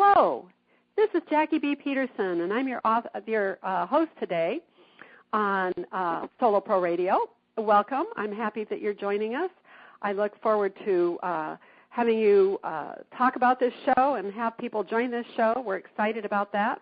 Hello, this is Jackie B. Peterson, and I'm your host today on Solo Pro Radio. Welcome. I'm happy that you're joining us. I look forward to having you talk about this show and have people join this show. We're excited about that.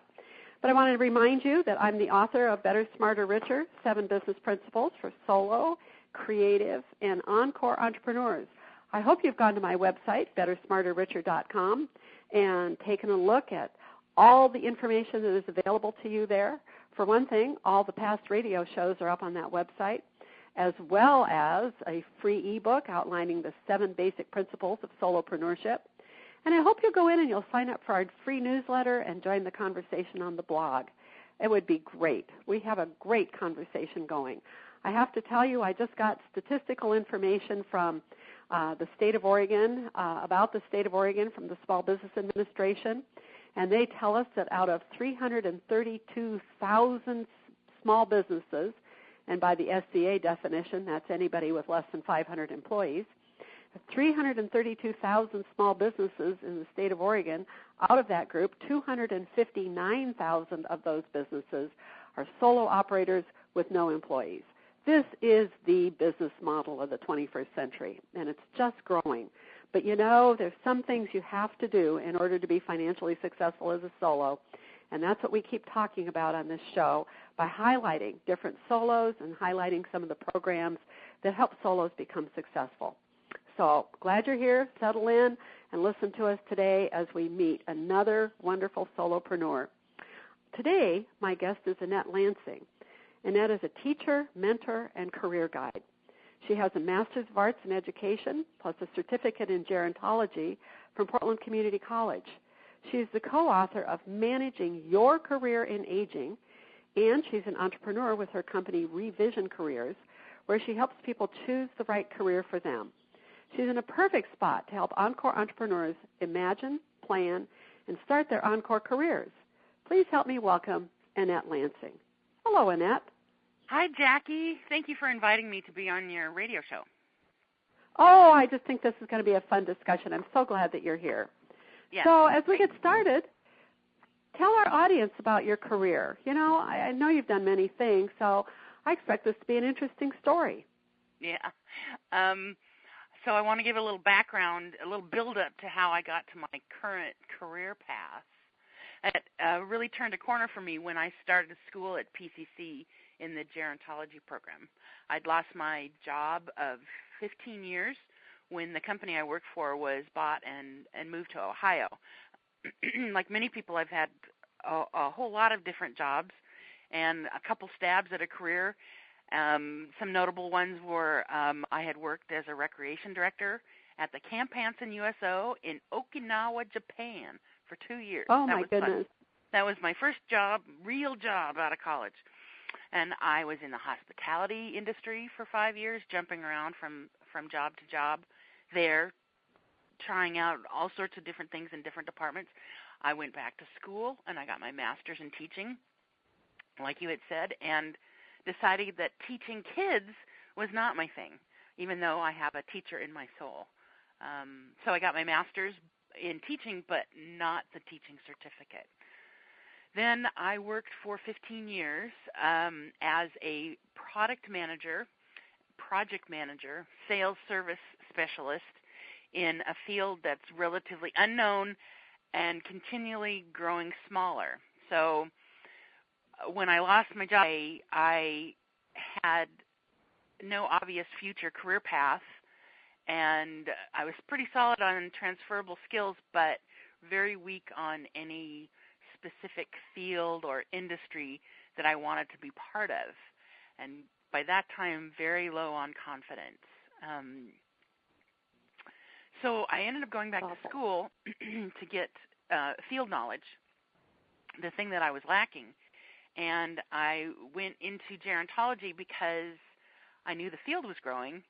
But I wanted to remind you that I'm the author of Better, Smarter, Richer, 7 Business Principles for Solo, Creative, and Encore Entrepreneurs. I hope you've gone to my website, bettersmarterricher.com, and taken a look at all the information that is available to you there. For one thing, all the past radio shows are up on that website, as well as a free ebook outlining the 7 basic principles of solopreneurship. And I hope you'll go in and you'll sign up for our free newsletter and join the conversation on the blog. It would be great. We have a great conversation going. I have to tell you, I just got statistical information from the state of Oregon, about the state of Oregon from the Small Business Administration, and they tell us that out of 332,000 small businesses, and by the SCA definition, that's anybody with less than 500 employees, 332,000 small businesses in the state of Oregon. Out of that group, 259,000 of those businesses are solo operators with no employees. This is the business model of the 21st century, and it's just growing. But you know, there's some things you have to do in order to be financially successful as a solo, and that's what we keep talking about on this show by highlighting different solos and highlighting some of the programs that help solos become successful. So glad you're here. Settle in and listen to us today as we meet another wonderful solopreneur. Today, my guest is Annette Lansing. Annette is a teacher, mentor, and career guide. She has a Master's of Arts in Education plus a certificate in gerontology from Portland Community College. She is the co-author of Managing Your Career in Aging, and she's an entrepreneur with her company Revision Careers, where she helps people choose the right career for them. She's in a perfect spot to help Encore entrepreneurs imagine, plan, and start their Encore careers. Please help me welcome Annette Lansing. Hello, Annette. Hi, Jackie. Thank you for inviting me to be on your radio show. Oh, I just think this is going to be a fun discussion. I'm so glad that you're here. Yes. So as we get started, tell our audience about your career. You know, I know you've done many things, so I expect this to be an interesting story. Yeah. So I want to give a little background, a little build-up to how I got to my current career path. It really turned a corner for me when I started school at PCC in the gerontology program. I'd lost my job of 15 years when the company I worked for was bought and moved to Ohio. Like many people, I've had a whole lot of different jobs and a couple stabs at a career. Some notable ones were I had worked as a recreation director at the Camp Hansen USO in Okinawa, Japan for 2 years. Oh, my goodness. That was my first job, real job out of college. And I was in the hospitality industry for 5 years, jumping around from job to job there, trying out all sorts of different things in different departments. I went back to school, and I got my master's in teaching, like you had said, and decided that teaching kids was not my thing, even though I have a teacher in my soul. So I got my master's in teaching, but not the teaching certificate. Then I worked for 15 years as a product manager, project manager, sales service specialist in a field that's relatively unknown and continually growing smaller. So when I lost my job, I had no obvious future career path, and I was pretty solid on transferable skills, but very weak on any specific field or industry that I wanted to be part of. And by that time, very low on confidence. So I ended up going back to school to get field knowledge, the thing that I was lacking. And I went into gerontology because I knew the field was growing,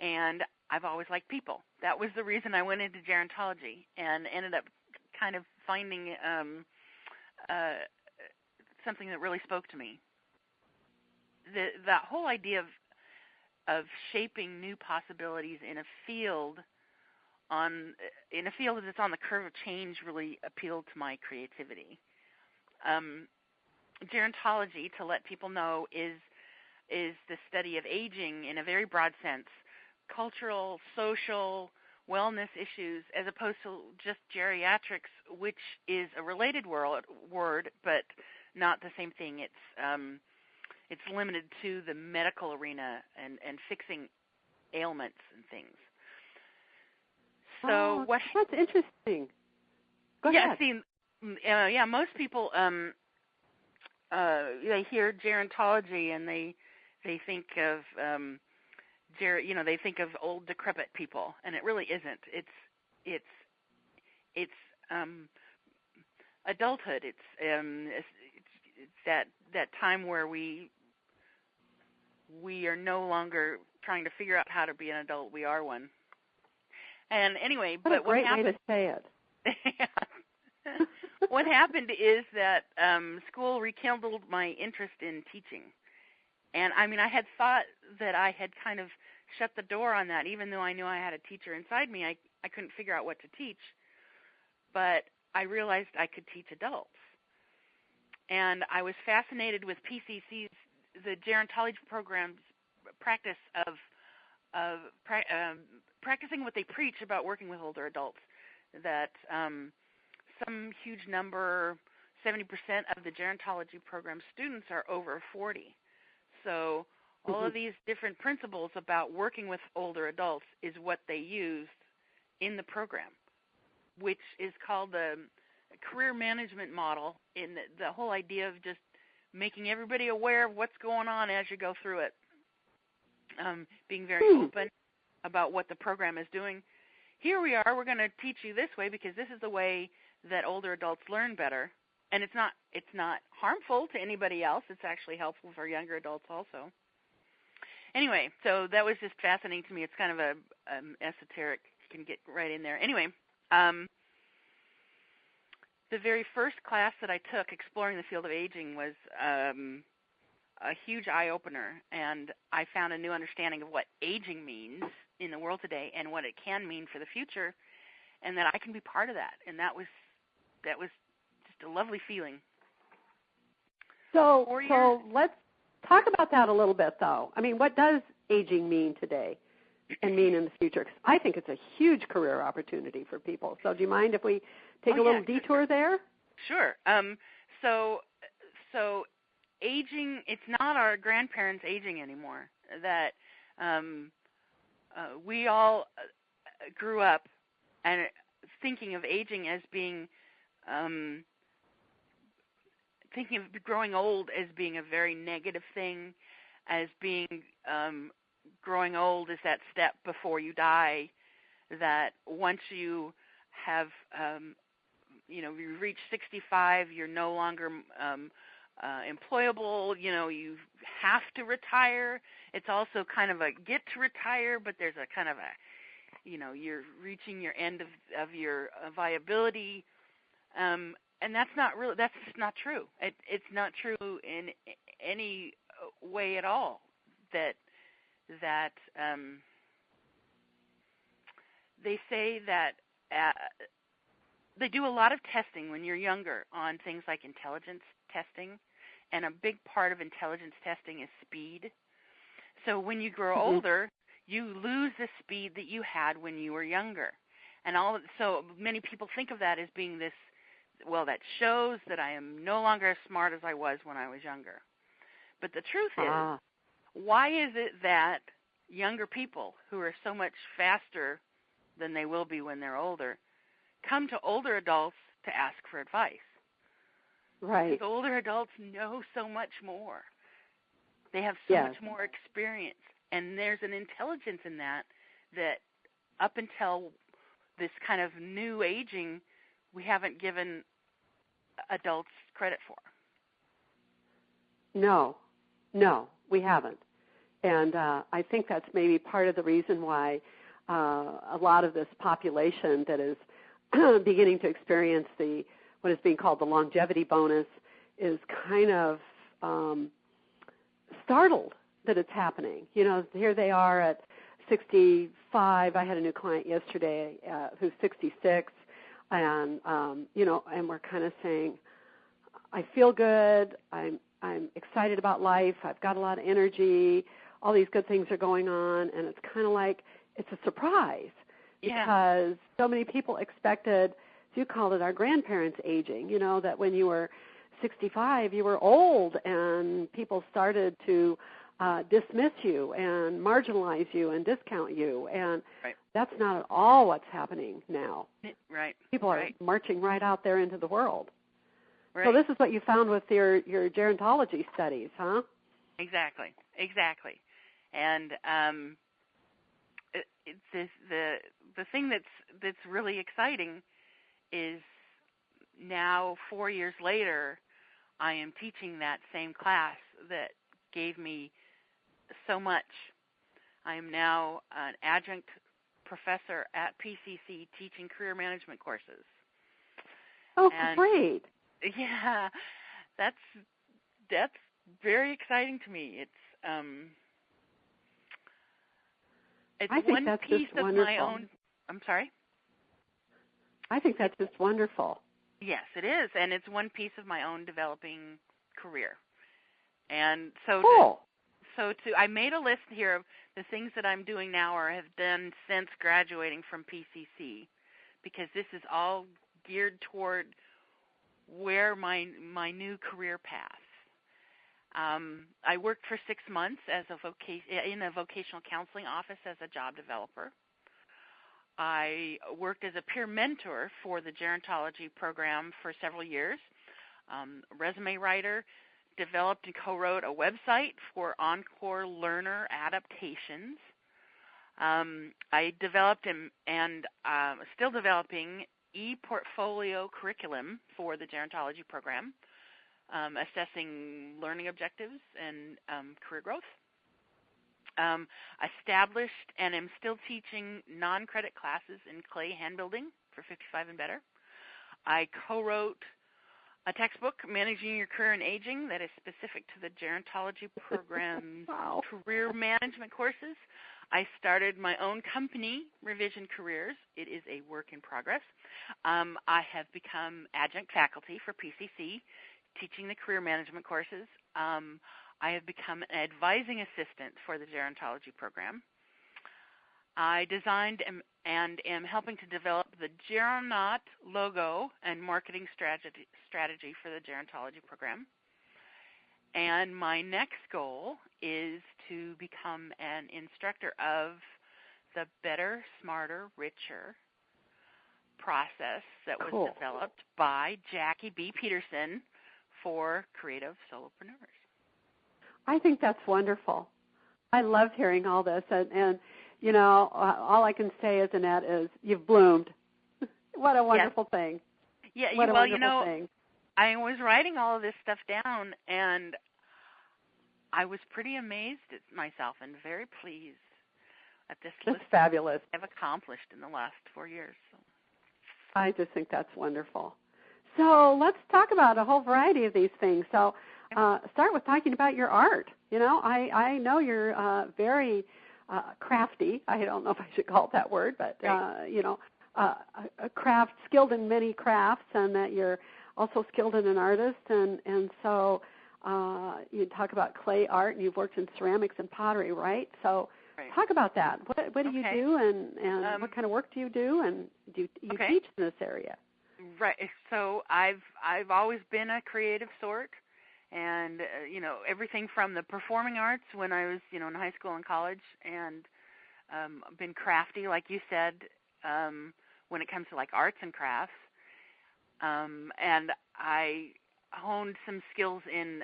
and I've always liked people. That was the reason I went into gerontology, and ended up kind of finding something that really spoke to me. That whole idea of shaping new possibilities in a field in a field that's on the curve of change really appealed to my creativity. Gerontology, to let people know, is the study of aging in a very broad sense, cultural, social, wellness issues, as opposed to just geriatrics, which is a related word, but not the same thing. It's limited to the medical arena and fixing ailments and things. So that's interesting. Go ahead. Most people they hear gerontology and they think of they think of old decrepit people, and it really isn't. It's adulthood. It's that time where we are no longer trying to figure out how to be an adult. We are one. And anyway, what a great way to say it. What happened is that school rekindled my interest in teaching. And, I mean, I had thought that I had kind of shut the door on that. Even though I knew I had a teacher inside me, I couldn't figure out what to teach. But I realized I could teach adults. And I was fascinated with PCC's, the gerontology program's practice of practicing what they preach about working with older adults, that some huge number, 70% of the gerontology program students are over 40. So all of these different principles about working with older adults is what they used in the program, which is called the career management model, in the whole idea of just making everybody aware of what's going on as you go through it, being very open about what the program is doing. Here we are, we're going to teach you this way because this is the way that older adults learn better. And it's not harmful to anybody else. It's actually helpful for younger adults also. Anyway, so that was just fascinating to me. It's kind of a esoteric, you can get right in there. Anyway, the very first class that I took exploring the field of aging was a huge eye-opener, and I found a new understanding of what aging means in the world today and what it can mean for the future, and that I can be part of that. And that was just a lovely feeling. So let's talk about that a little bit, though. I mean, what does aging mean today and mean in the future? 'Cause I think it's a huge career opportunity for people. So do you mind if we take a little detour there? Sure. So aging, it's not our grandparents aging anymore. That we all grew up and thinking of aging as being thinking of growing old as being a very negative thing, as being growing old is that step before you die, that once you have, you reach 65, you're no longer employable, you have to retire. It's also kind of a get to retire, but there's a kind of a, you're reaching your end of your viability. And that's just not true. It's not true in any way at all that they say that they do a lot of testing when you're younger on things like intelligence testing, and a big part of intelligence testing is speed. So when you grow older, you lose the speed that you had when you were younger. And so many people think of that as being this, well, that shows that I am no longer as smart as I was when I was younger. But the truth is, why is it that younger people who are so much faster than they will be when they're older come to older adults to ask for advice? Right. Because older adults know so much more. They have so much more experience. And there's an intelligence in that up until this kind of new aging, we haven't given adults credit for. No, we haven't. And I think that's maybe part of the reason why a lot of this population that is beginning to experience what is being called the longevity bonus is kind of startled that it's happening. Here they are at 65. I had a new client yesterday who's 66, and and we're kind of saying, I feel good. I'm excited about life. I've got a lot of energy. All these good things are going on, and it's kind of like it's a surprise because so many people expected, as you called it, our grandparents aging. That when you were 65, you were old, and people started to dismiss you and marginalize you and discount you, and that's not at all what's happening now. Right. People are marching right out there into the world. Right. So this is what you found with your gerontology studies, huh? Exactly. And the thing that's really exciting is now 4 years later, I am teaching that same class that gave me so much. I am now an adjunct professor at PCC teaching career management courses. Oh, great. Yeah, that's very exciting to me. It's I think one that's piece just of wonderful. my own. I'm sorry? I think that's just wonderful. Yes, it is, and it's one piece of my own developing career. And so cool. I made a list here of the things that I'm doing now or have done since graduating from PCC, because this is all geared toward where my new career path. I worked for 6 months as in a vocational counseling office as a job developer. I worked as a peer mentor for the gerontology program for several years, resume writer, developed and co-wrote a website for Encore learner adaptations. I developed and still developing e-portfolio curriculum for the gerontology program, assessing learning objectives and career growth. Established and am still teaching non-credit classes in clay hand building for 55 and better. I co-wrote a textbook, Managing Your Career and Aging, that is specific to the gerontology program's career management courses. I started my own company, Revision Careers. It is a work in progress. I have become adjunct faculty for PCC, teaching the career management courses. I have become an advising assistant for the gerontology program. I designed and am helping to develop the Geronaut logo and marketing strategy for the gerontology program. And my next goal is to become an instructor of the Better, Smarter, Richer process that was developed by Jackie B. Peterson for creative solopreneurs. I think that's wonderful. I love hearing all this, and all I can say is, Annette, is you've bloomed. What a wonderful thing. Yeah, what a wonderful thing. I was writing all of this stuff down, and I was pretty amazed at myself and very pleased at this list. That's fabulous. I've accomplished in the last 4 years. So. I just think that's wonderful. So let's talk about a whole variety of these things. So start with talking about your art. I know you're very crafty. I don't know if I should call it that word, but, a craft, skilled in many crafts, and that you're also skilled in an artist. And so you talk about clay art, and you've worked in ceramics and pottery, right? So talk about that. What do you do, and what kind of work do you do, and do you teach in this area? Right. So I've always been a creative sort, and everything from the performing arts when I was in high school and college, and been crafty, like you said, when it comes to like arts and crafts, and I honed some skills in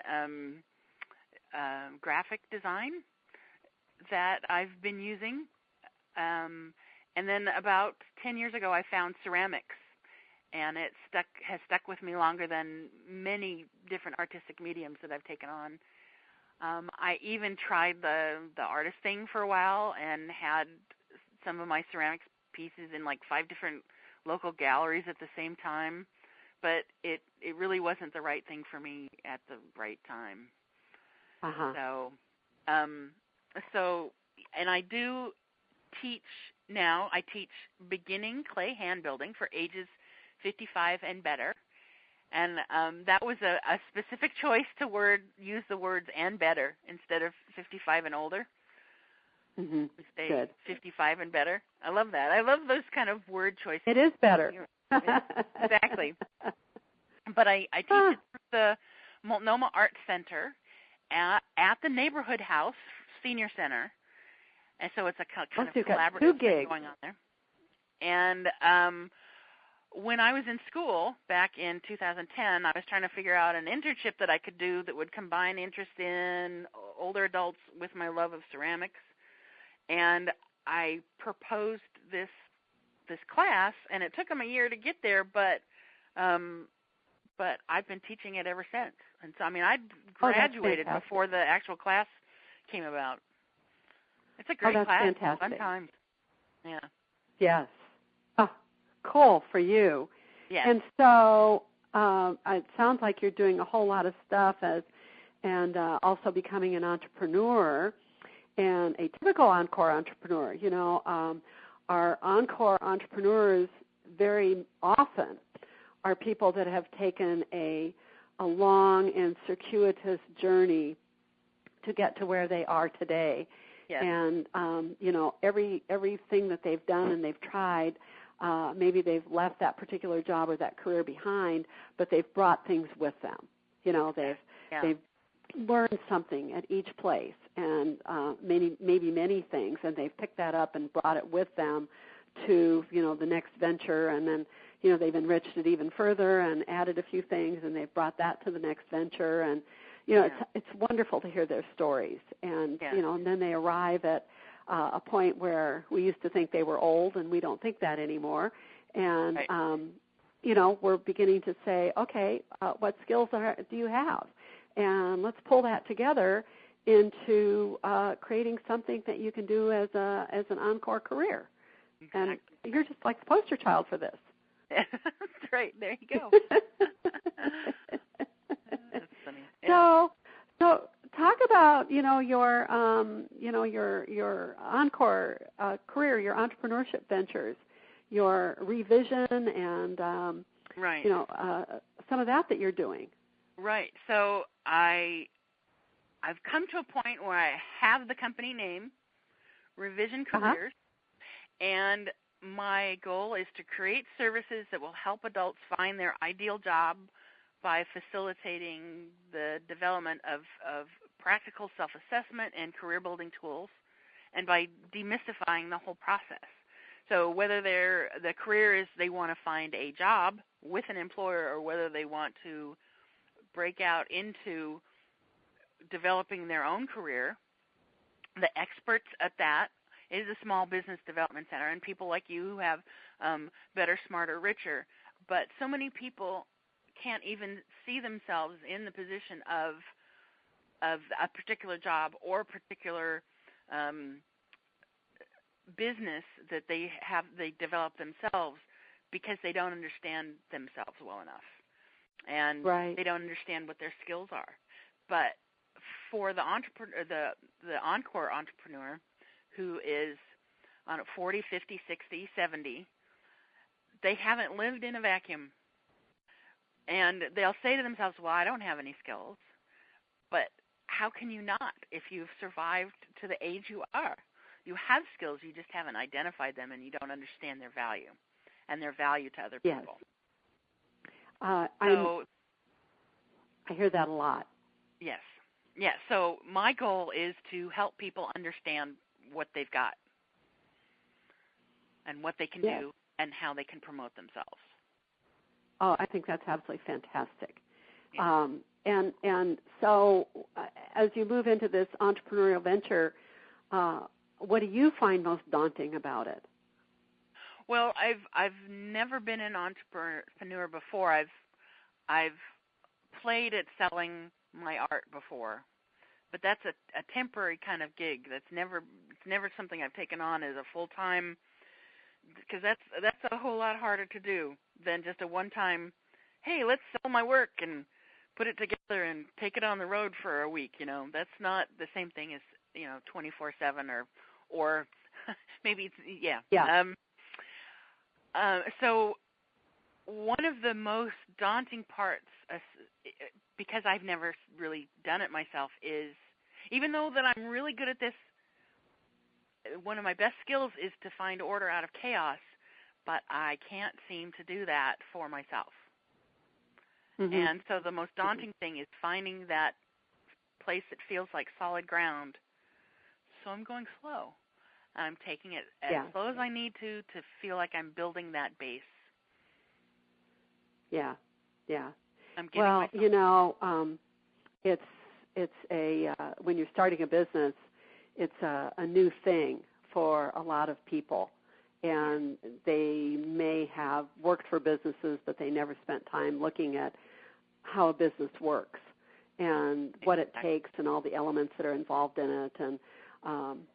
graphic design that I've been using, and then about 10 years ago I found ceramics. And it has stuck with me longer than many different artistic mediums that I've taken on. I even tried the artist thing for a while and had some of my ceramics pieces in like 5 different local galleries at the same time. But it really wasn't the right thing for me at the right time. Uh-huh. So, and I do teach beginning clay hand building for ages 55 and better. And that was a specific choice to use the words "and better" instead of 55 and older. Mm-hmm. We say Good. 55 and better. I love that. I love those kind of word choices. It is better. Exactly. But I teach it through the Multnomah Arts Center at the Neighborhood House Senior Center. And so it's a kind of collaborative thing going on there. And when I was in school back in 2010, I was trying to figure out an internship that I could do that would combine interest in older adults with my love of ceramics. And I proposed this class, and it took them a year to get there, but I've been teaching it ever since. And so, I mean, I graduated before the actual class came about. It's a great class. Fantastic. Fun times. Yeah. Yes. Oh, cool for you. Yes. And so it sounds like you're doing a whole lot of stuff and also becoming an entrepreneur, and a typical Encore entrepreneur. You know, our Encore entrepreneurs very often are people that have taken a long and circuitous journey to get to where they are today. Yes. And, you know, everything that they've done and they've tried, maybe they've left that particular job or that career behind, but they've brought things with them. You know, they've learned something at each place, and maybe many things, and they've picked that up and brought it with them to, you know, the next venture, and then, you know, they've enriched it even further and added a few things, and they've brought that to the next venture, and you know, it's wonderful to hear their stories, and you know, and then they arrive at a point where we used to think they were old, and we don't think that anymore, and you know, we're beginning to say, okay, what skills do you have, and let's pull that together into creating something that you can do as an Encore career, and you're just like the poster child for this. That's right. There you go. That's funny. So talk about, you know, your Encore career, your entrepreneurship ventures, your revision, and you know, some of that you're doing. Right. So I've come to a point where I have the company name, Revision Careers, and my goal is to create services that will help adults find their ideal job by facilitating the development of practical self-assessment and career-building tools, and by demystifying the whole process. So whether the career is they want to find a job with an employer, or whether they want to break out into developing their own career, the experts at that is a small business development center, and people like you who have Better, Smarter, Richer. But so many people can't even see themselves in the position of a particular job or particular business that they develop themselves, because they don't understand themselves well enough, and they don't understand what their skills are. But for the entrepreneur, the Encore entrepreneur, who is on 40, 50, 60, 70, they haven't lived in a vacuum. And they'll say to themselves, well, I don't have any skills. But how can you not if you've survived to the age you are? You have skills, you just haven't identified them, and you don't understand their value and their value to other people. I hear that a lot. Yes. Yeah, so my goal is to help people understand what they've got and what they can do and how they can promote themselves. Oh, I think that's absolutely fantastic. Yeah. And so as you move into this entrepreneurial venture, what do you find most daunting about it? Well, I've never been an entrepreneur before. I've played at selling my art before, but that's a temporary kind of gig. It's never something I've taken on as a full-time, because that's a whole lot harder to do than just a one-time, hey, let's sell my work and put it together and take it on the road for a week. You know, that's not the same thing as, you know, 24/7 or maybe it's, yeah. Yeah. So one of the most daunting parts, because I've never really done it myself, is even though that I'm really good at this, one of my best skills is to find order out of chaos, but I can't seem to do that for myself. Mm-hmm. And so the most daunting thing is finding that place that feels like solid ground. So I'm going slow. I'm taking it as slow as I need to feel like I'm building that base. Yeah, yeah. I'm giving myself. You know, it's a when you're starting a business, it's a new thing for a lot of people, and they may have worked for businesses, but they never spent time looking at how a business works and what it takes and all the elements that are involved in it, and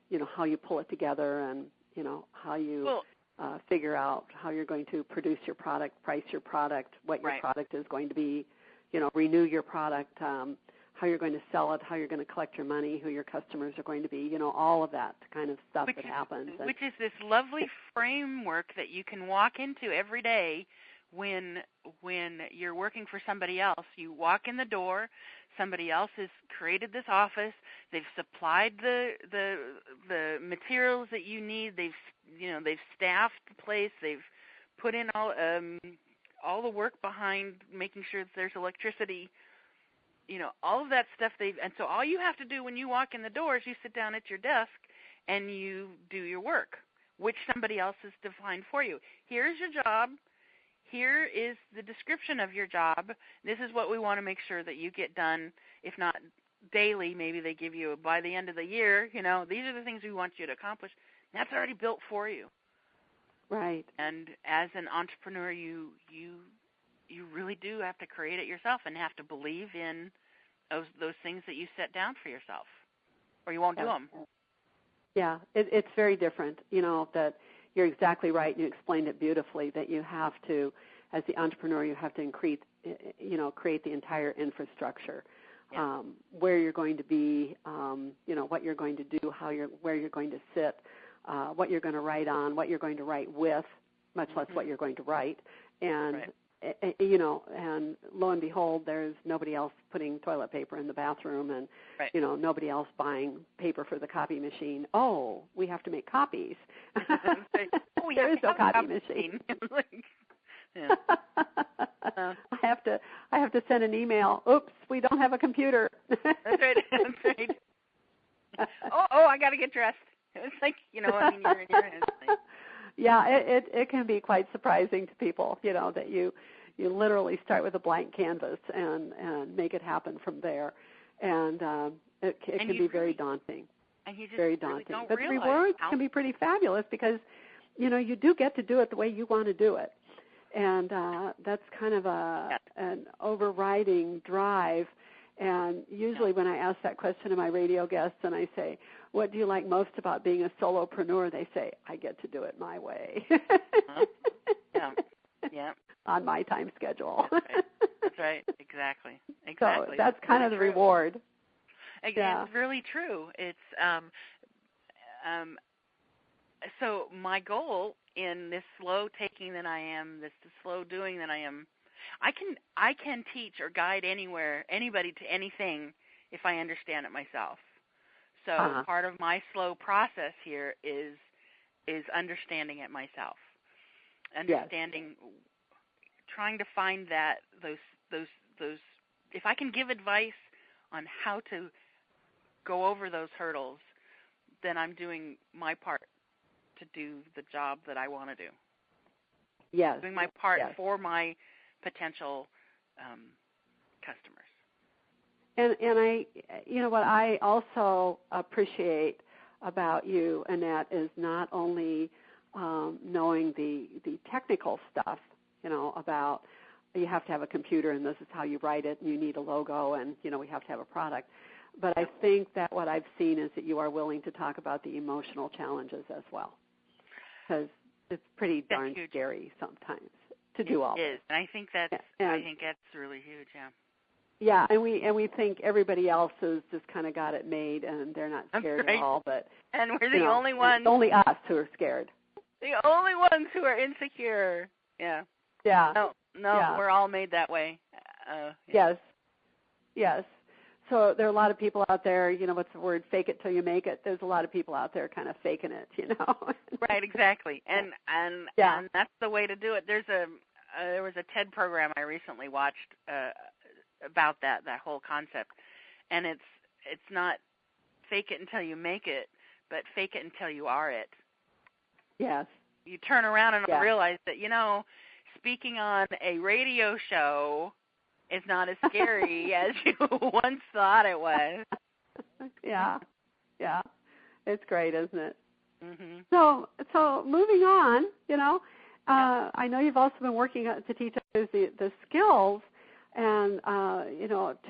you know, how you pull it together, and you know, how you figure out how you're going to produce your product, price your product, what your product is going to be, you know, renew your product, how you're going to sell it, how you're going to collect your money, who your customers are going to be, you know, all of that kind of stuff that happens. Which is this lovely framework that you can walk into every day when you're working for somebody else. You walk in the door, somebody else has created this office, they've supplied the materials that you need, they've staffed the place, they've put in all the work behind making sure that there's electricity, you know, all of that stuff and so all you have to do when you walk in the door is you sit down at your desk and you do your work, which somebody else has defined for you. Here's your job. Here is the description of your job. This is what we want to make sure that you get done, if not daily, maybe they give you by the end of the year, you know, these are the things we want you to accomplish. That's already built for you. Right. And as an entrepreneur, you really do have to create it yourself and have to believe in those things that you set down for yourself, or you won't do them. Yeah, it's very different. You know, that you're exactly right. You explained it beautifully, that you have to, as the entrepreneur, you have to create the entire infrastructure, where you're going to be, you know, what you're going to do, where you're going to sit, what you're going to write on, what you're going to write with, much less what you're going to write. And, you know, and lo and behold, there's nobody else putting toilet paper in the bathroom, and, you know, nobody else buying paper for the copy machine. Oh, we have to make copies. There is no copy machine. I have to send an email. Oops, we don't have a computer. That's right. That's right. Oh, I got to get dressed. It's like, you know, I mean, you're in your hands. Yeah, it can be quite surprising to people, you know, that you literally start with a blank canvas and make it happen from there, and it can be very daunting. And you just very really daunting. But the rewards how... can be pretty fabulous because, you know, you do get to do it the way you want to do it, and that's kind of an overriding drive. And usually when I ask that question to my radio guests and I say, what do you like most about being a solopreneur? They say, I get to do it my way. Yeah. On my time schedule. That's right. Exactly. So that's kind of the reward. It's really true. It's so my goal in this slow taking that I am, this slow doing that I am, I can teach or guide anybody to anything if I understand it myself. So part of my slow process here is understanding it myself. Understanding, trying to find those. If I can give advice on how to go over those hurdles, then I'm doing my part to do the job that I want to do. Yes. Doing my part for my potential customers. And I, you know, what I also appreciate about you, Annette, is not only knowing the technical stuff, you know, about you have to have a computer and this is how you write it and you need a logo and, you know, we have to have a product. But I think that what I've seen is that you are willing to talk about the emotional challenges as well, because it's pretty darn scary sometimes to do all this. It is, and I think that's really huge, yeah. Yeah, and we think everybody else has just kind of got it made, and they're not scared at all. But and we're the only ones. It's only us who are scared. The only ones who are insecure. Yeah. Yeah. No, yeah. We're all made that way. Yeah. Yes. So there are a lot of people out there, what's the word, fake it till you make it. There's a lot of people out there kind of faking it, Right, exactly. And that's the way to do it. There was a TED program I recently watched about that whole concept. And it's not fake it until you make it, but fake it until you are it. Yes. You turn around and realize that, speaking on a radio show is not as scary as you once thought it was. Yeah. It's great, isn't it? Mm-hmm. So moving on, I know you've also been working to teach others the skills and,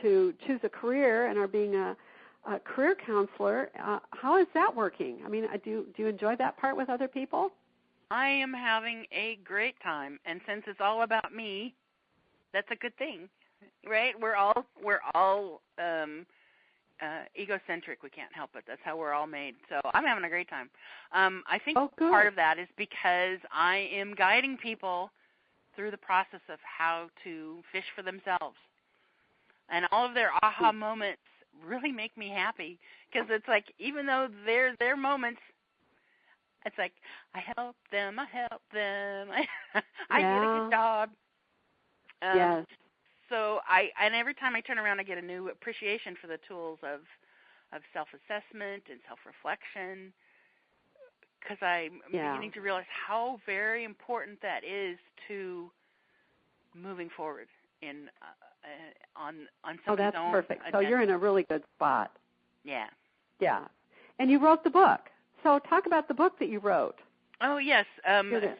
to choose a career and are being a career counselor. How is that working? I mean, do you enjoy that part with other people? I am having a great time, and since it's all about me, that's a good thing, right? We're all egocentric. We can't help it. That's how we're all made. So I'm having a great time. I think part of that is because I am guiding people through the process of how to fish for themselves, and all of their aha moments really make me happy because it's like even though they're their moments. It's like, I help them, I did a good job. Yes. So and every time I turn around, I get a new appreciation for the tools of self-assessment and self-reflection because I'm beginning to realize how very important that is to moving forward on somebody's own. Oh, that's perfect. agenda. So you're in a really good spot. Yeah. Yeah. And you wrote the book. So talk about the book that you wrote. Oh, yes.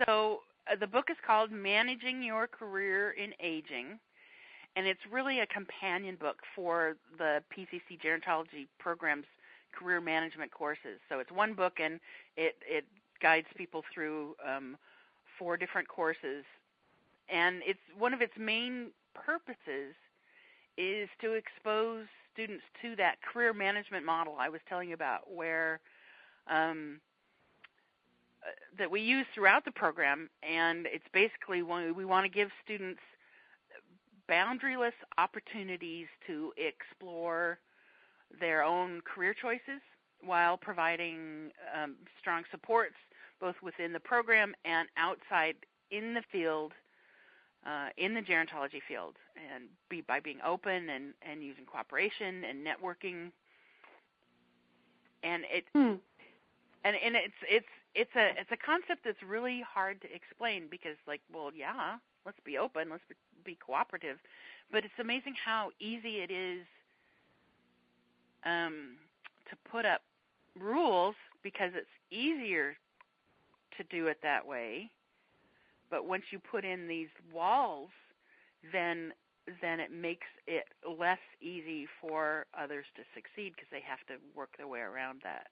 So the book is called Managing Your Career in Aging, and it's really a companion book for the PCC Gerontology program's career management courses. So it's one book, and it guides people through 4 different courses. And it's one of its main purposes is to expose students to that career management model I was telling you about, where that we use throughout the program, and it's basically we want to give students boundaryless opportunities to explore their own career choices while providing strong supports both within the program and outside in the field, in the gerontology field, and by being open and using cooperation and networking. And And it's a concept that's really hard to explain because, let's be open, let's be cooperative, but it's amazing how easy it is to put up rules because it's easier to do it that way. But once you put in these walls, then it makes it less easy for others to succeed because they have to work their way around that.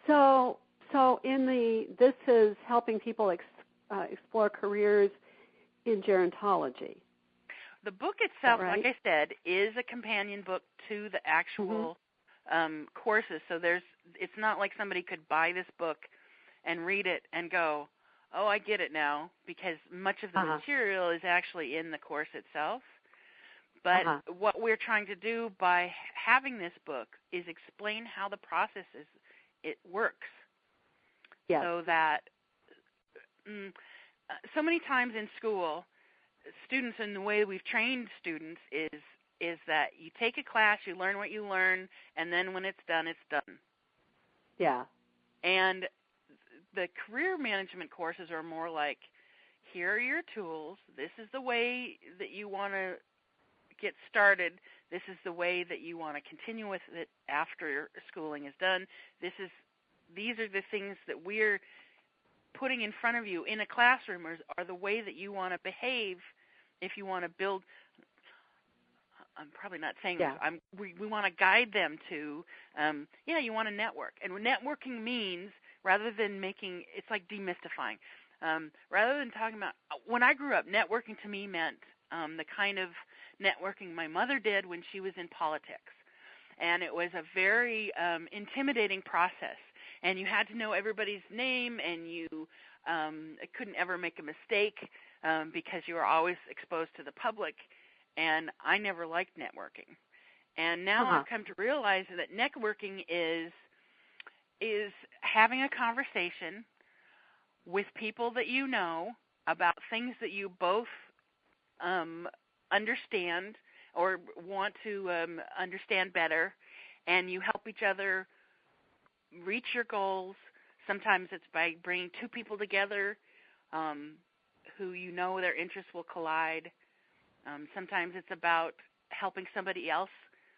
So this is helping people explore careers in gerontology. The book itself, right? like I said, is a companion book to the actual courses. So it's not like somebody could buy this book and read it and go, oh, I get it now, because much of the material is actually in the course itself. But what we're trying to do by having this book is explain how the process it works. Yes. So that so many times in school, students, and the way we've trained students is that you take a class, you learn what you learn, and then when it's done, it's done. Yeah. And the career management courses are more like, here are your tools. This is the way that you want to get started. This is the way that you want to continue with it after schooling is done. These are the things that we're putting in front of you in a classroom are the way that you want to behave if you want to build. I'm probably not saying this. We want to guide them to, you want to network. And networking means, rather than it's like demystifying. Rather than talking about, when I grew up, networking to me meant the kind of networking my mother did when she was in politics. And it was a very intimidating process. And you had to know everybody's name, and you couldn't ever make a mistake because you were always exposed to the public. And I never liked networking. And now I've come to realize that networking is having a conversation with people that you know about things that you both understand or want to understand better, and you help each other reach your goals. Sometimes it's by bringing two people together who you know their interests will collide. Sometimes it's about helping somebody else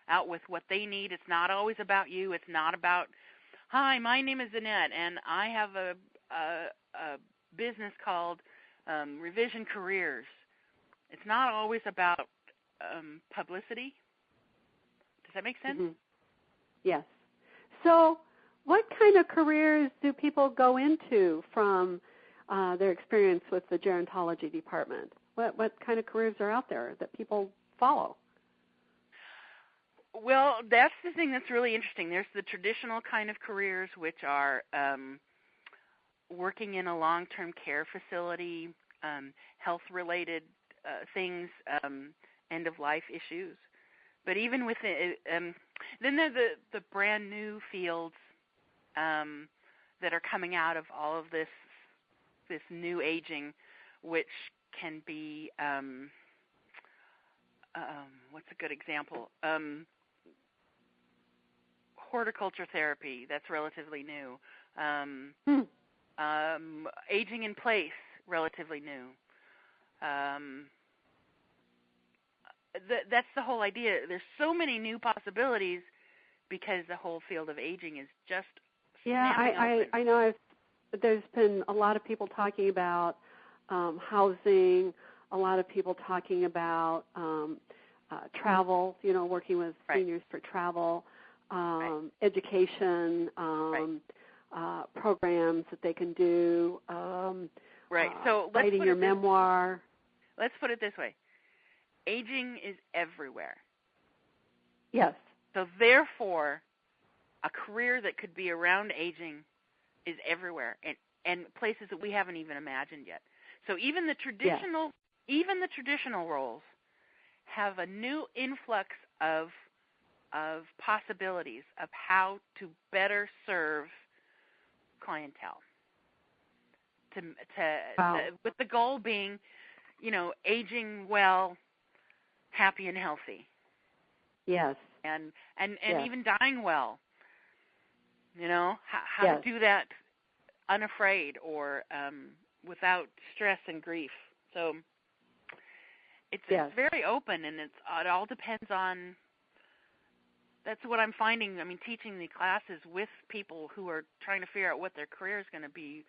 out with what they need. It's not always about you. It's not about, hi, my name is Annette, and I have a business called Revision Careers. It's not always about publicity. Does that make sense? Mm-hmm. Yes. So what kind of careers do people go into from their experience with the gerontology department? What kind of careers are out there that people follow? Well, that's the thing that's really interesting. There's the traditional kind of careers, which are working in a long-term care facility, health-related things, end-of-life issues. But even with then there's the brand new fields that are coming out of all of this new aging, which can be what's a good example? Horticulture therapy, that's relatively new. Aging in place, relatively new. That's the whole idea. There's so many new possibilities because the whole field of aging is just I know there's been a lot of people talking about housing, a lot of people talking about travel, working with seniors for travel, education, programs that they can do, So writing your memoir. Let's put it this way. Aging is everywhere. Yes. So therefore, a career that could be around aging is everywhere and places that we haven't even imagined yet. So even the traditional roles have a new influx of possibilities of how to better serve clientele. With the goal being, aging well, happy and healthy. Yes. And even dying well. How to do that unafraid or without stress and grief. So it's very open, and it all depends on. That's what I'm finding. I mean, teaching the classes with people who are trying to figure out what their career is going to be.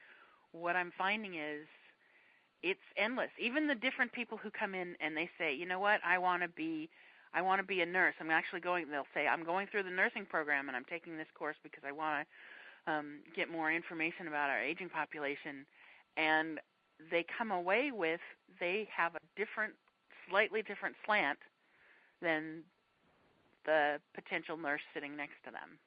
What I'm finding is it's endless. Even the different people who come in and they say, you know what, I want to be a nurse. They'll say, I'm going through the nursing program and I'm taking this course because I want to get more information about our aging population. And they come away with, they have a slightly different slant than the potential nurse sitting next to them.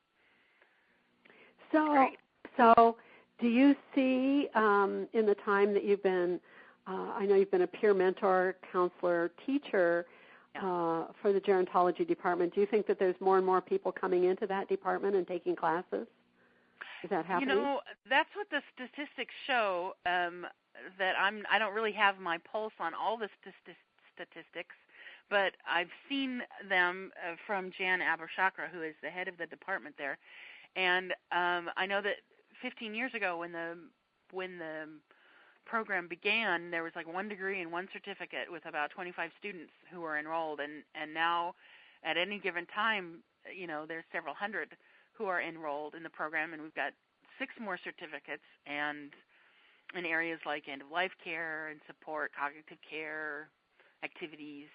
So do you see in the time that you've been, I know you've been a peer mentor, counselor, teacher for the gerontology department, do you think that there's more and more people coming into that department and taking classes? Is that happening? That's what the statistics show, that I don't really have my pulse on all the statistics, but I've seen them from Jan Abershakra, who is the head of the department there. And I know that 15 years ago when the program began, there was like 1 degree and 1 certificate with about 25 students who were enrolled. And now at any given time, there's several hundred who are enrolled in the program, and we've got 6 more certificates and in areas like end-of-life care and support, cognitive care, activities.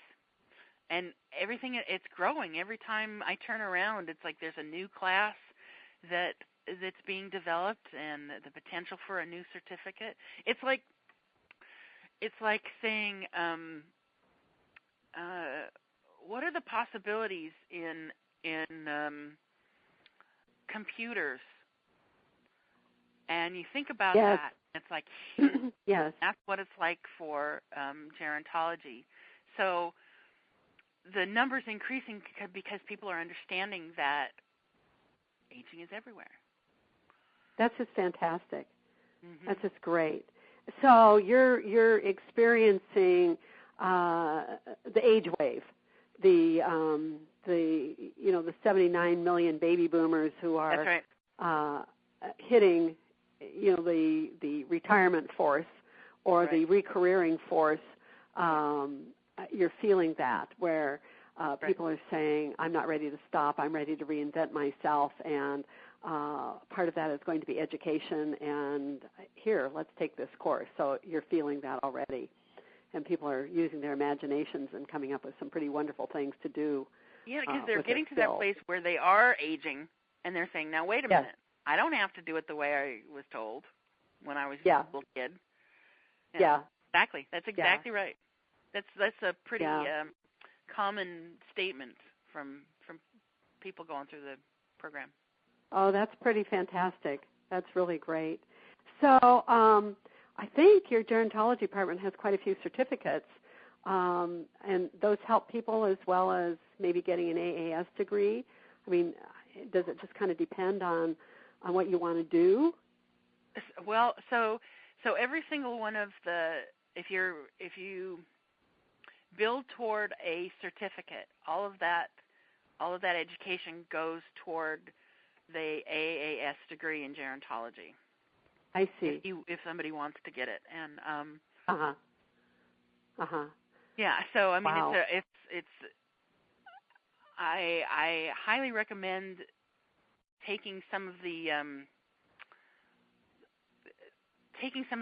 And everything, it's growing. Every time I turn around, it's like there's a new class that's being developed and the potential for a new certificate. It's like saying, what are the possibilities in computers? And you think about that, it's like, yes, that's what it's like for gerontology. So the numbers increasing because people are understanding that aging is everywhere. That's just fantastic. Mm-hmm. That's just great. So you're experiencing the age wave, the 79 million baby boomers who are That's right. hitting the retirement force or right. the recareering force. You're feeling that where people are saying, I'm not ready to stop, I'm ready to reinvent myself, and part of that is going to be education, and here, let's take this course. So you're feeling that already. And people are using their imaginations and coming up with some pretty wonderful things to do. Yeah, because they're getting to that place where they are aging, and they're saying, now, wait a minute. I don't have to do it the way I was told when I was a little kid. Yeah. Exactly. That's exactly right. That's a pretty common statement from people going through the program. Oh, that's pretty fantastic. That's really great. So I think your gerontology department has quite a few certificates, and those help people as well as maybe getting an AAS degree. I mean, does it just kind of depend on what you want to do? Well, so every single one of if you build toward a certificate, all of that education goes toward the AAS degree in gerontology. I see. If somebody wants to get it, and yeah. So I mean, wow. it's I highly recommend taking some of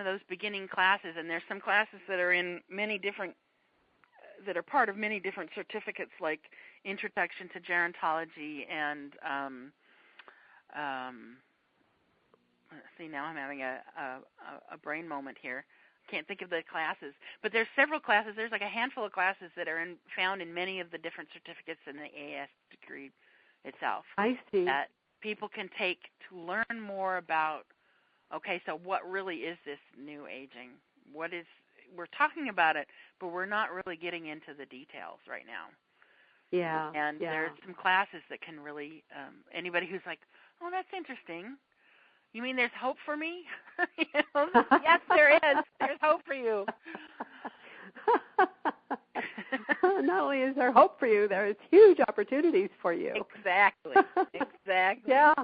those beginning classes, and there's some classes that are in that are part of many different certificates, like Introduction to Gerontology and see, now I'm having a brain moment here. Can't think of the classes, but there's several classes. There's like a handful of classes that are found in many of the different certificates in the AAS degree itself. I see. That people can take to learn more about, okay, so what really is this new aging? We're talking about it, but we're not really getting into the details right now. Yeah. And there's some classes that can really, anybody who's like, oh, that's interesting. You mean there's hope for me? Yes, there is. There's hope for you. Not only is there hope for you, there is huge opportunities for you. Exactly. Yeah.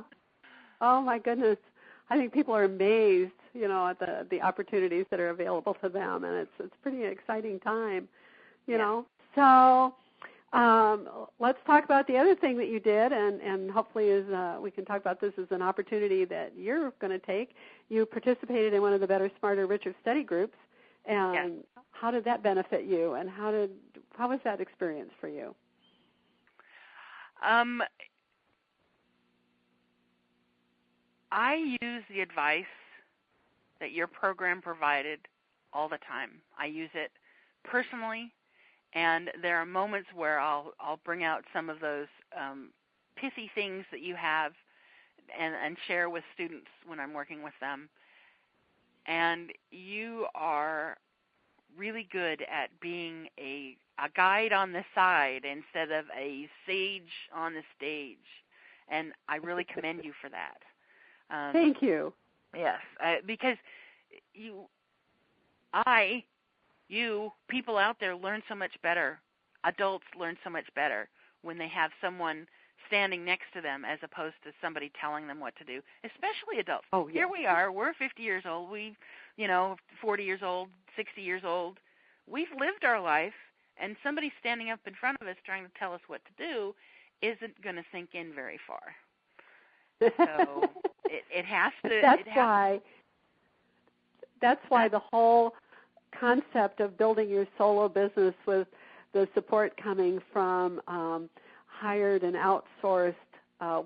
Oh, my goodness. I think people are amazed, at the opportunities that are available to them, and it's a pretty exciting time, you know. So let's talk about the other thing that you did, and hopefully we can talk about this as an opportunity that you're going to take. You participated in one of the Better, Smarter, Richer study groups, and how did that benefit you, and how was that experience for you? I use the advice that your program provided all the time. I use it personally, and there are moments where I'll bring out some of those pithy things that you have and share with students when I'm working with them. And you are really good at being a guide on the side instead of a sage on the stage, and I really commend you for that. Thank you. Yes, because people out there learn so much better. Adults learn so much better when they have someone standing next to them as opposed to somebody telling them what to do, especially adults. Oh, yes. Here we are. We're 50 years old. 40 years old, 60 years old. We've lived our life, and somebody standing up in front of us trying to tell us what to do isn't going to sink in very far. So it has to. That's why the whole concept of building your solo business with the support coming from hired and outsourced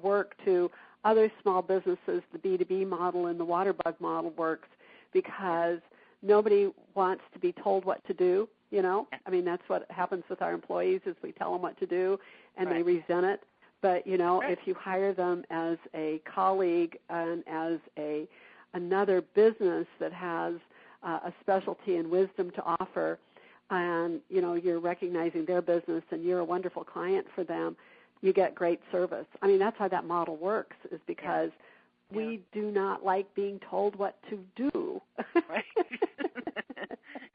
work to other small businesses, the B2B model and the water bug model works, because nobody wants to be told what to do. you know. I mean, that's what happens with our employees is we tell them what to do, and they resent it. But, you know, if you hire them as a colleague and as another business that has a specialty and wisdom to offer, and, you know, you're recognizing their business and you're a wonderful client for them, you get great service. I mean, that's how that model works, is because we do not like being told what to do. Right.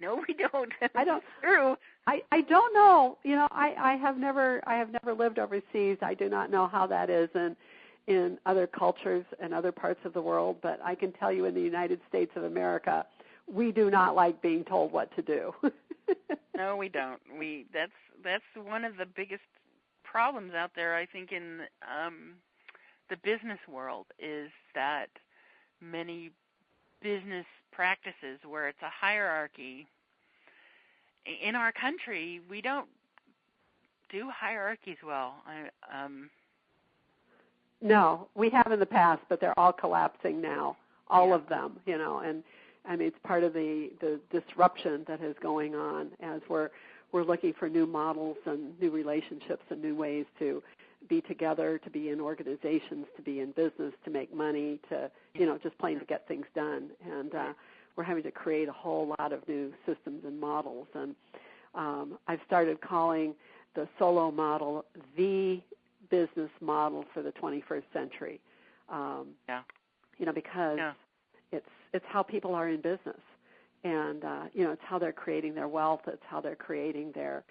No, we don't. I don't. True. I don't know. You know, I have never lived overseas. I do not know how that is in other cultures and other parts of the world. But I can tell you, in the United States of America, we do not like being told what to do. No, we don't. That's one of the biggest problems out there, I think, in the business world, is that many business practices where it's a hierarchy. In our country, we don't do hierarchies well. No, we have in the past, but they're all collapsing now, all of them, you know, and I mean, it's part of the disruption that is going on as we're looking for new models and new relationships and new ways to be together, to be in organizations, to be in business, to make money, to, you know, just plain to get things done. And we're having to create a whole lot of new systems and models. And I've started calling the solo model the business model for the 21st century. You know, because it's how people are in business. And, you know, it's how they're creating their wealth. It's how they're creating their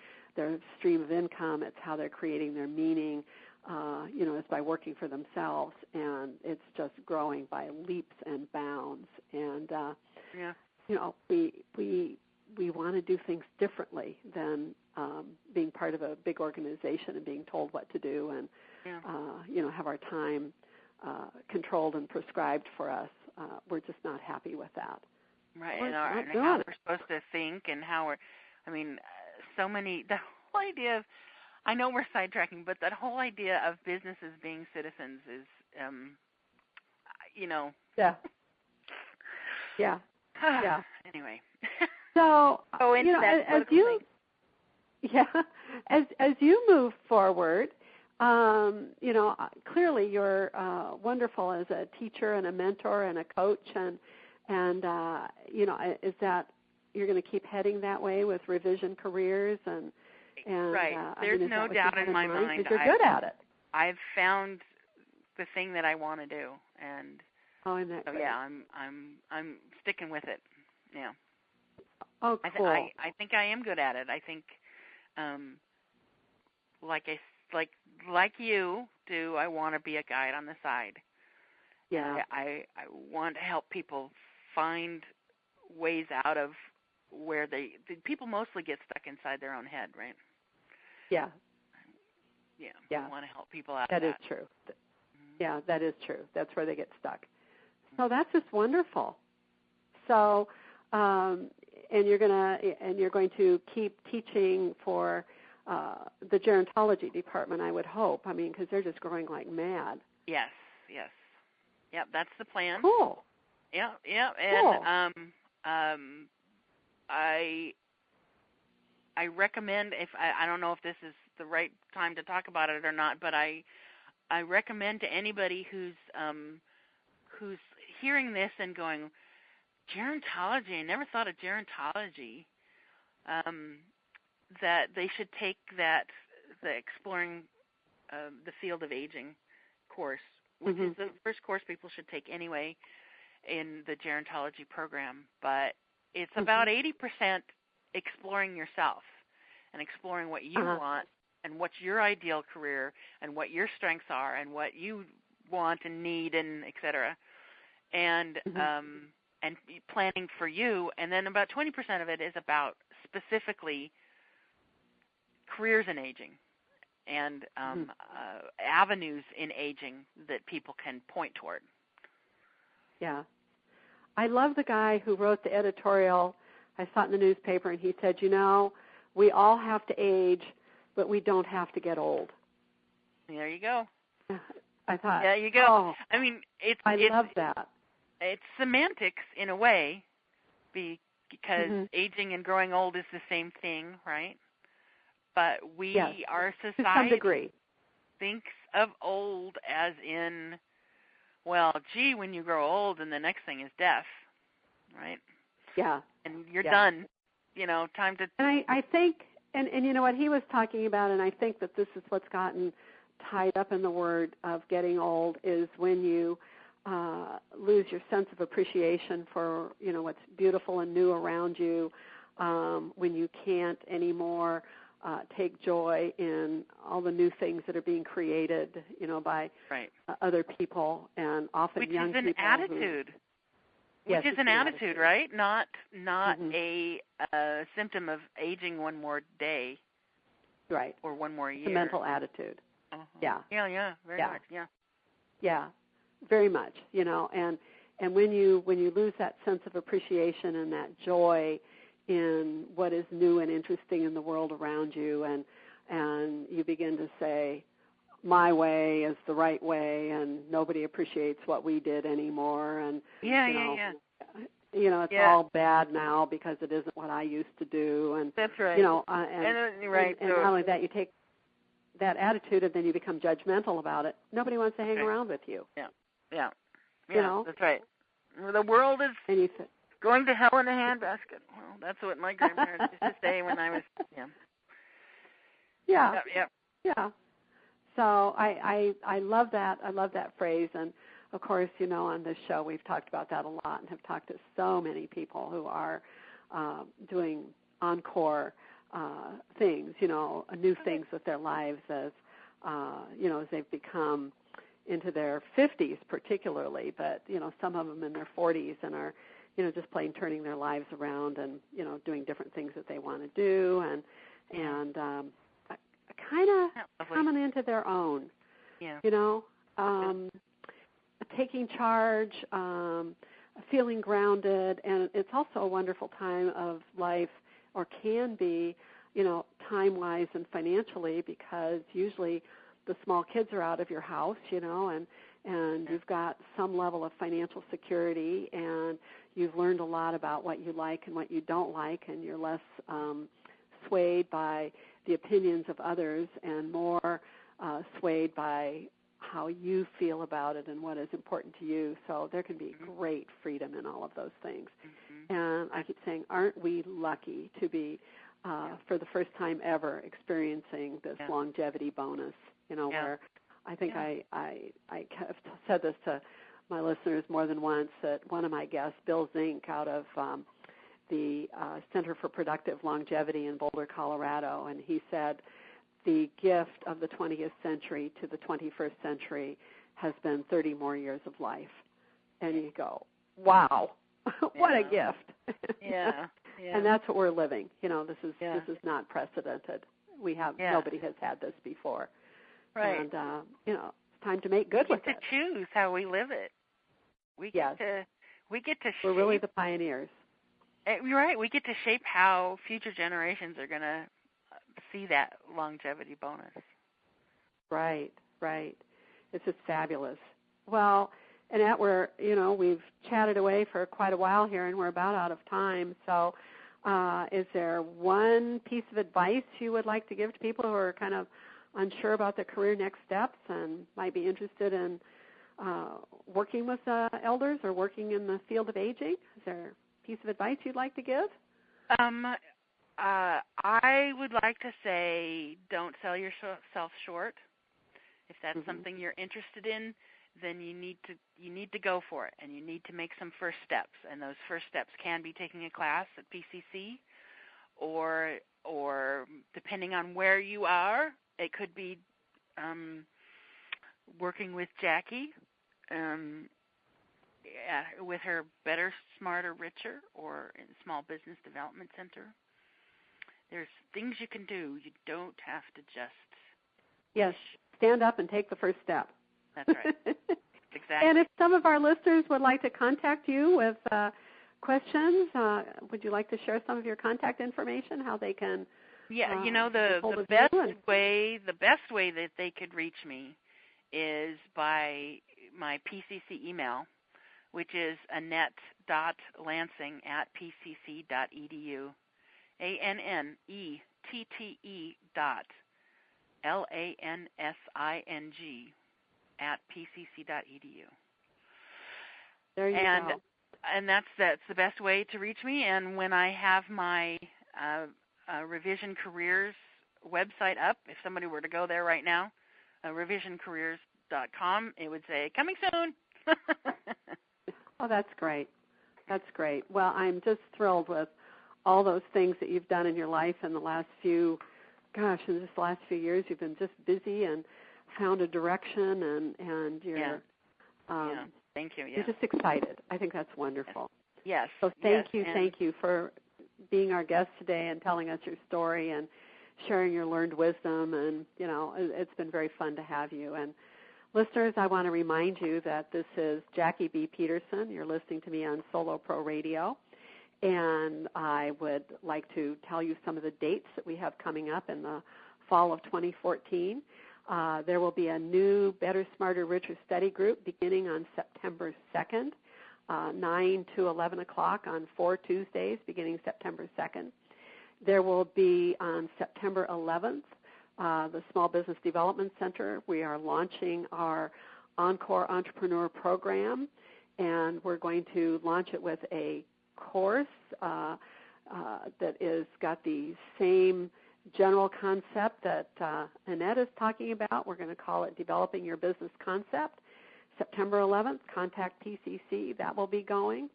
stream of income. It's how they're creating their meaning. You know, it's by working for themselves. And it's just growing by leaps and bounds. And, you know, we want to do things differently than being part of a big organization and being told what to do and, you know, have our time controlled and prescribed for us. We're just not happy with that. Right, and how we're supposed to think and how we're, I mean, so many, the whole idea of, I know we're sidetracking, but that whole idea of businesses being citizens is, you know. Yeah. Anyway. So, you know, as you move forward, you know, clearly you're wonderful as a teacher and a mentor and a coach, and you know, is that you're going to keep heading that way with Revision Careers and right? There's no doubt in my mind. You're good at it. I've found the thing that I want to do, and isn't that great? I'm sticking with it. Yeah. Oh, cool. I think I am good at it. I think, like you do, I want to be a guide on the side. Yeah. I want to help people find ways out of where the people mostly get stuck inside their own head, right? Yeah. I want to help people out. That is true. Yeah, that is true. That's where they get stuck. So that's just wonderful. So, and you're going to keep teaching for the gerontology department, I would hope. I mean, because they're just growing like mad. Yes. Yep, that's the plan. Cool. Yeah, cool. And I recommend, if I don't know if this is the right time to talk about it or not, but I recommend to anybody who's hearing this and going, gerontology, I never thought of gerontology, that they should take the Exploring the Field of Aging course, which is the first course people should take anyway in the gerontology program. But it's about 80% exploring yourself and exploring what you want and what's your ideal career and what your strengths are and what you want and need and et cetera. And planning for you. And then about 20% of it is about specifically careers in aging and avenues in aging that people can point toward. Yeah. I love the guy who wrote the editorial. I saw it in the newspaper, and he said, you know, we all have to age, but we don't have to get old. There you go. I thought. There you go. Oh, I mean, I love that. It's semantics in a way, because aging and growing old is the same thing, right? But our to some society degree thinks of old as in, well, gee, when you grow old and the next thing is death, right? Yeah. And you're done, time to... And I think, and you know what he was talking about, and I think that this is what's gotten tied up in the word of getting old, is when you lose your sense of appreciation for, what's beautiful and new around you, when you can't anymore take joy in all the new things that are being created, by other people, and often young people. Which is an attitude. Which is an attitude, right? Not a symptom of aging one more day. Right. Or one more year. It's a mental attitude. Uh-huh. Yeah. Yeah, very much, yeah. Yeah, very much, and when you lose that sense of appreciation and that joy in what is new and interesting in the world around you, and you begin to say, my way is the right way, and nobody appreciates what we did anymore, and it's all bad now because it isn't what I used to do, and that's right. And so, not only that, you take that attitude and then you become judgmental about it. Nobody wants to hang around with you. Yeah. That's right. The world is going to hell in a handbasket. Well, that's what my grandparents used to say when I was Yeah. So I love that. I love that phrase, and of course, on this show we've talked about that a lot and have talked to so many people who are doing Encore things, new things with their lives as they've become into their 50s particularly, but, some of them in their 40s and are, just plain turning their lives around and, doing different things that they want to do and kind of coming into their own, taking charge, feeling grounded, and it's also a wonderful time of life, or can be, time-wise and financially, because usually the small kids are out of your house, and you've got some level of financial security, and you've learned a lot about what you like and what you don't like, and you're less swayed by the opinions of others and more swayed by how you feel about it and what is important to you. So there can be great freedom in all of those things. And I keep saying, aren't we lucky to be, for the first time ever, experiencing this longevity bonus, where I think I have said this to my listeners more than once, that one of my guests, Bill Zink, out of the Center for Productive Longevity in Boulder, Colorado, and he said the gift of the 20th century to the 21st century has been 30 more years of life. And you go, wow, what a gift. And that's what we're living. This is not precedented. Nobody has had this before. Right. And it's time to make good with it. We get to choose how we live it. We get to shape. We're really the pioneers. You're right. We get to shape how future generations are going to see that longevity bonus. Right. It's just fabulous. Well, Annette, we've chatted away for quite a while here, and we're about out of time. So is there one piece of advice you would like to give to people who are kind of unsure about their career next steps and might be interested in working with elders or working in the field of aging? Is there a piece of advice you'd like to give? I would like to say don't sell yourself short. If that's something you're interested in, then you need to go for it, and you need to make some first steps. And those first steps can be taking a class at PCC, or depending on where you are, it could be working with Jackie with her Better, Smarter, Richer, or in Small Business Development Center. There's things you can do. You don't have to just stand up and take the first step. That's right. Exactly. And if some of our listeners would like to contact you with questions, would you like to share some of your contact information, how they can? Yeah, the best way that they could reach me is by my PCC email, which is Annette.Lansing at pcc.edu. ANNETTE.LANSING at pcc.edu. There you go. And that's the best way to reach me. And when I have my Revision Careers website up, if somebody were to go there right now, revisioncareers.com, it would say, coming soon. Oh, that's great. That's great. Well, I'm just thrilled with all those things that you've done in your life in the last few years. You've been just busy and found a direction, and you're thank you. You're just excited. I think that's wonderful. Yes. So thank you for being our guest today and telling us your story and sharing your learned wisdom, and it's been very fun to have you. And listeners, I want to remind you that this is Jackie B. Peterson. You're listening to me on Solo Pro Radio. And I would like to tell you some of the dates that we have coming up in the fall of 2014. There will be a new Better, Smarter, Richer study group beginning on September 2nd, 9 to 11 o'clock on 4 Tuesdays beginning September 2nd. There will be on September 11th, the Small Business Development Center. We are launching our Encore Entrepreneur Program, and we're going to launch it with a course that is got the same general concept that Annette is talking about. We're going to call it Developing Your Business Concept. September 11th, contact PCC. That will be going.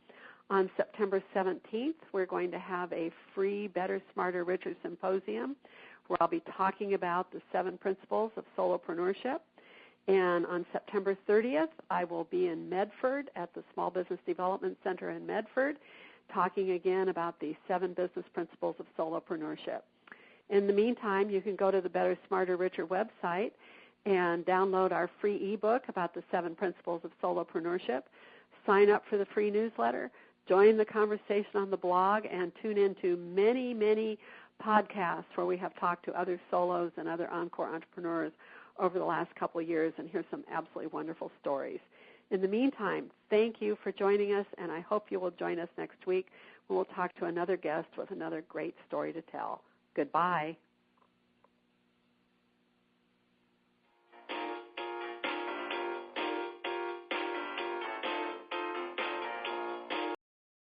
On September 17th, we're going to have a free Better, Smarter, Richer symposium where I'll be talking about the 7 principles of solopreneurship. And on September 30th, I will be in Medford at the Small Business Development Center in Medford, talking again about the 7 business principles of solopreneurship. In the meantime, you can go to the Better, Smarter, Richer website and download our free ebook about the 7 principles of solopreneurship, sign up for the free newsletter, join the conversation on the blog, and tune into many, many podcasts where we have talked to other solos and other Encore entrepreneurs over the last couple of years and hear some absolutely wonderful stories. In the meantime, thank you for joining us, and I hope you will join us next week when we'll talk to another guest with another great story to tell. Goodbye.